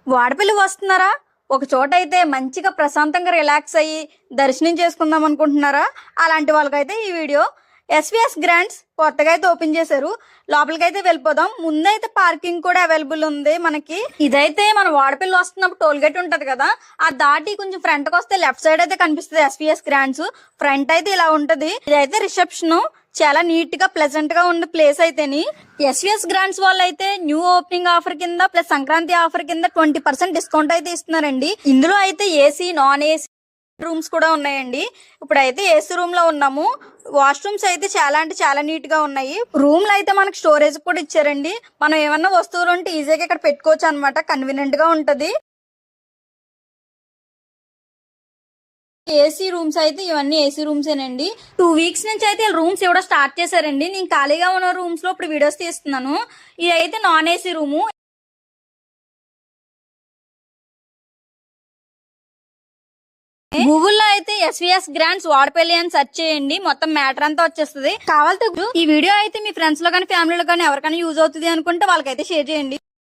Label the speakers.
Speaker 1: వాడపల్లి వస్తున్నారా? ఒక చోట అయితే మంచిగా ప్రశాంతంగా రిలాక్స్ అయ్యి దర్శనం చేసుకుందాం అనుకుంటున్నారా? అలాంటి వాళ్ళకైతే ఈ వీడియో. ఎస్విఎస్ గ్రాండ్స్ కొత్తగా అయితే ఓపెన్ చేశారు. లోపలికి అయితే వెళ్ళిపోదాం. ముందైతే పార్కింగ్ కూడా అవైలబుల్ ఉంది మనకి. ఇదైతే మన వాడపల్లి వస్తున్నప్పుడు టోల్ గేట్ ఉంటది కదా, ఆ దాటి కొంచెం ఫ్రంట్ కి వస్తే లెఫ్ట్ సైడ్ అయితే కనిపిస్తుంది ఎస్విఎస్ గ్రాండ్స్. ఫ్రంట్ అయితే ఇలా ఉంటది. ఇదైతే రిసెప్షన్. చాలా నీట్ గా ప్లెజెంట్ గా ఉన్న ప్లేస్ అయితేని. ఎస్విఎస్ గ్రాండ్స్ వాళ్ళు అయితే న్యూ ఓపెనింగ్ ఆఫర్ కింద ప్లస్ సంక్రాంతి ఆఫర్ కింద 20% డిస్కౌంట్ అయితే ఇస్తున్నారండి. ఇందులో అయితే ఏసీ, నాన్ ఏసీ రూమ్స్ కూడా ఉన్నాయండి. ఇప్పుడైతే ఏసీ రూమ్ లో ఉన్నాము. వాష్రూమ్స్ అయితే చాలా అంటే చాలా నీట్ గా ఉన్నాయి. రూమ్ లో అయితే మనకి స్టోరేజ్ కూడా ఇచ్చారండి. మనం ఏమన్నా వస్తువులు ఉంటే ఈజీగా ఇక్కడ పెట్టుకోవచ్చు అనమాట. కన్వీనియంట్ గా ఉంటది. ఏసీ రూమ్స్ అయితే ఇవన్నీ ఏసీ రూమ్స్ ఏనండి. 2 వీక్స్ నుంచి అయితే రూమ్స్ ఇవ్వడం స్టార్ట్ చేశారండి. నేను ఖాళీగా ఉన్న రూమ్స్ లో ఇప్పుడు వీడియోస్ తీస్తున్నాను. ఇది అయితే నాన్ ఏసీ రూము. గూగుల్లో అయితే ఎస్విఎస్ గ్రాండ్స్ వాడపల్లి అని సెర్చ్ చేయండి. మొత్తం మ్యాటర్ అంతా వచ్చేస్తుంది. కావాలంటే ఈ వీడియో అయితే మీ ఫ్రెండ్స్ లో కానీ ఫ్యామిలీలో కానీ ఎవరికైనా యూజ్ అవుతుంది అనుకుంటే వాళ్ళకైతే షేర్ చేయండి.